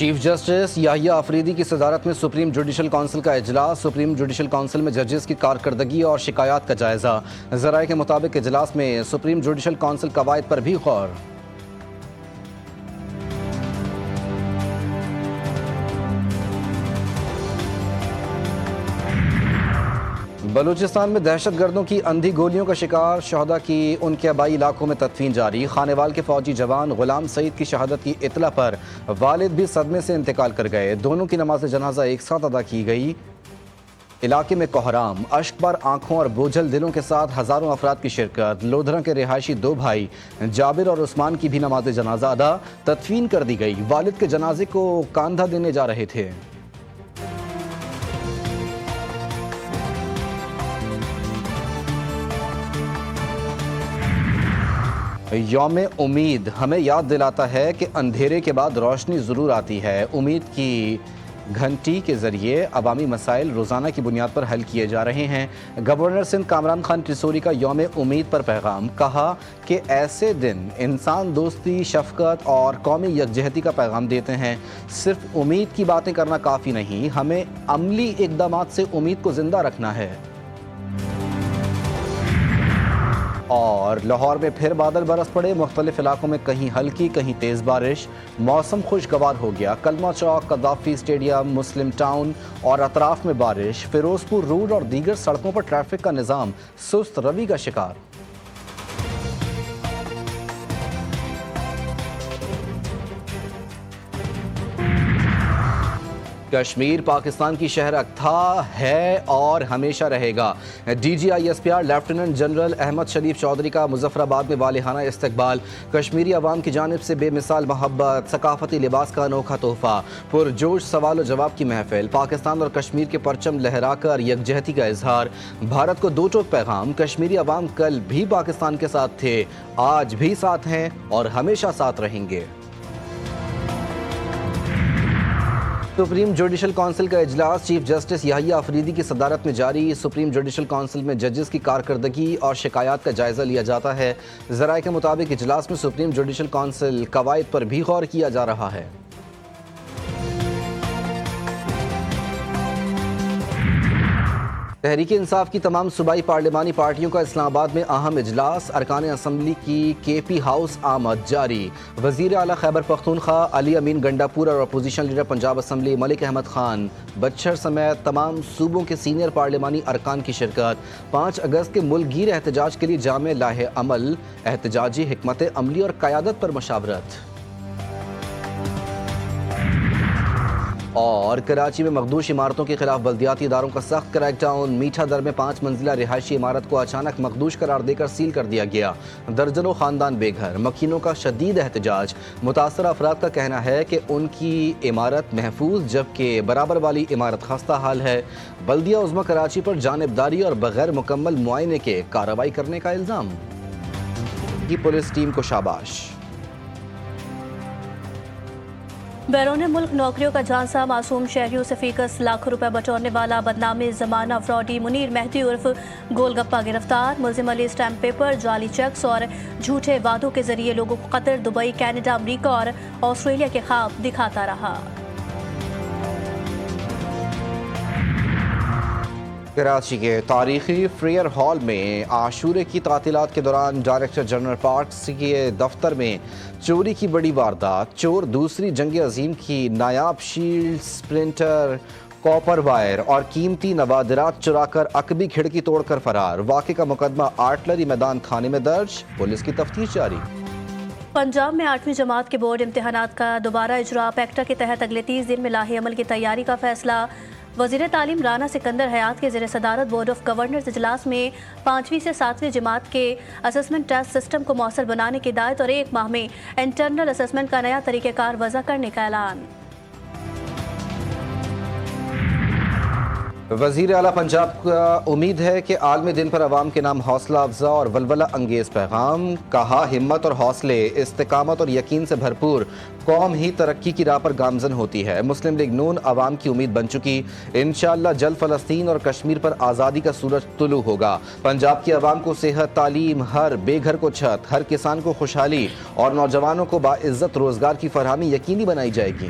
Chief justice یحییٰ آفریدی کی صدارت میں سپریم جوڈیشل کونسل کا اجلاس۔ سپریم جوڈیشل کونسل میں ججز کی کارکردگی اور شکایات کا جائزہ۔ ذرائع کے مطابق اجلاس میں سپریم جوڈیشل کونسل قواعد پر بھی غور۔ بلوچستان میں دہشت گردوں کی اندھی گولیوں کا شکار شہداء کی ان کے آبائی علاقوں میں تدفین جاری۔ خانیوال کے فوجی جوان غلام سعید کی شہادت کی اطلاع پر والد بھی صدمے سے انتقال کر گئے۔ دونوں کی نماز جنازہ ایک ساتھ ادا کی گئی۔ علاقے میں کوہرام، اشک بار آنکھوں اور بوجھل دلوں کے ساتھ ہزاروں افراد کی شرکت۔ لودھرا کے رہائشی دو بھائی جابر اور عثمان کی بھی نماز جنازہ ادا تدفین کر دی گئی۔ والد کے جنازے کو کاندھا دینے جا رہے تھے۔ یوم امید ہمیں یاد دلاتا ہے کہ اندھیرے کے بعد روشنی ضرور آتی ہے۔ امید کی گھنٹی کے ذریعے عوامی مسائل روزانہ کی بنیاد پر حل کیے جا رہے ہیں۔ گورنر سندھ کامران خان ٹیسوری کا یوم امید پر پیغام، کہا کہ ایسے دن انسان دوستی، شفقت اور قومی یکجہتی کا پیغام دیتے ہیں۔ صرف امید کی باتیں کرنا کافی نہیں، ہمیں عملی اقدامات سے امید کو زندہ رکھنا ہے۔ اور لاہور میں پھر بادل برس پڑے، مختلف علاقوں میں کہیں ہلکی کہیں تیز بارش۔ موسم خوشگوار ہو گیا۔ کلمہ چوک، قذافی اسٹیڈیم، مسلم ٹاؤن اور اطراف میں بارش۔ فیروز پور روڈ اور دیگر سڑکوں پر ٹریفک کا نظام سست روی کا شکار۔ کشمیر پاکستان کی شہرک تھا، ہے اور ہمیشہ رہے گا۔ D G I S P R lieutenant general Ahmed Sharif Chaudhry کا مظفر آباد میں والہانہ استقبال۔ کشمیری عوام کی جانب سے بے مثال محبت، ثقافتی لباس کا انوکھا تحفہ، پرجوش سوال و جواب کی محفل، پاکستان اور کشمیر کے پرچم لہرا کر یکجہتی کا اظہار۔ بھارت کو دو ٹوک پیغام، کشمیری عوام کل بھی پاکستان کے ساتھ تھے، آج بھی ساتھ ہیں اور ہمیشہ ساتھ رہیں گے۔ سپریم جوڈیشل کونسل کا اجلاس چیف جسٹس یحییٰ آفریدی کی صدارت میں جاری۔ سپریم جوڈیشل کونسل میں ججز کی کارکردگی اور شکایات کا جائزہ لیا جاتا ہے۔ ذرائع کے مطابق اجلاس میں سپریم جوڈیشل کونسل قواعد پر بھی غور کیا جا رہا ہے۔ تحریک انصاف کی تمام صوبائی پارلیمانی پارٹیوں کا اسلام آباد میں اہم اجلاس۔ ارکان اسمبلی کی کے پی ہاؤس آمد جاری۔ وزیر اعلیٰ خیبر پختونخوا علی امین گنڈاپور اور opposition leader Punjab assembly Malik Ahmad Khan بچھڑ سمیت تمام صوبوں کے سینئر پارلیمانی ارکان کی شرکت۔ 5 اگست کے ملک گیر احتجاج کے لیے جامع لاہ عمل، احتجاجی حکمت عملی اور قیادت پر مشاورت۔ اور کراچی میں مخدوش عمارتوں کے خلاف بلدیاتی اداروں کا سخت کریک ڈاؤن۔ میٹھا در میں 5 منزلہ رہائشی عمارت کو اچانک مخدوش قرار دے کر سیل کر دیا گیا۔ درجنوں خاندان بے گھر، مکینوں کا شدید احتجاج۔ متاثرہ افراد کا کہنا ہے کہ ان کی عمارت محفوظ جبکہ برابر والی عمارت خستہ حال ہے۔ بلدیہ عظمی کراچی پر جانبداری اور بغیر مکمل معائنے کے کارروائی کرنے کا الزام۔ کی پولیس ٹیم کو شاباش۔ بیرون ملک نوکریوں کا جھانسا، معصوم شہریوں سے فیکس لاکھوں روپے بٹورنے والا بدنام زمانہ فراڈی منیر مہدی عرف گول گپا گرفتار۔ ملزم علی اسٹیمپ پیپر، جعلی چیکس اور جھوٹے وعدوں کے ذریعے لوگوں کو قطر، دبئی، کینیڈا، امریکہ اور آسٹریلیا کے خواب دکھاتا رہا۔ کراچی کے تاریخی فریئر ہال میں عاشورے کی تعطیلات کے دوران ڈائریکٹر جنرل پارکس کے دفتر میں چوری کی بڑی واردات۔ چور دوسری جنگ عظیم کی نایاب شیلڈ، سپلنٹر، کاپر وائر اور قیمتی نوادرات چرا کر عقبی کھڑکی توڑ کر فرار۔ واقعے کا مقدمہ آرٹلری میدان تھانے میں درج، پولیس کی تفتیش جاری۔ پنجاب میں 8ویں جماعت کے بورڈ امتحانات کا دوبارہ اجراء، پیکٹا کے تحت اگلے 30 دن میں لاہ عمل کی تیاری کا فیصلہ۔ وزیر تعلیم رانا سکندر حیات کے زیر صدارت بورڈ آف گورنرز اجلاس میں 5ویں سے 7ویں جماعت کے اسسمنٹ ٹیسٹ سسٹم کو مؤثر بنانے کی ہدایت اور 1 ماہ میں انٹرنل اسسمنٹ کا نیا طریقہ کار وضع کرنے کا اعلان۔ وزیر اعلیٰ پنجاب کا امید ہے کہ عالمی دن پر عوام کے نام حوصلہ افزا اور ولولہ انگیز پیغام۔ کہا ہمت اور حوصلے، استقامت اور یقین سے بھرپور قوم ہی ترقی کی راہ پر گامزن ہوتی ہے۔ مسلم لیگ نون عوام کی امید بن چکی، انشاءاللہ جلد فلسطین اور کشمیر پر آزادی کا سورج طلوع ہوگا۔ پنجاب کی عوام کو صحت، تعلیم، ہر بے گھر کو چھت، ہر کسان کو خوشحالی اور نوجوانوں کو باعزت روزگار کی فراہمی یقینی بنائی جائے گی۔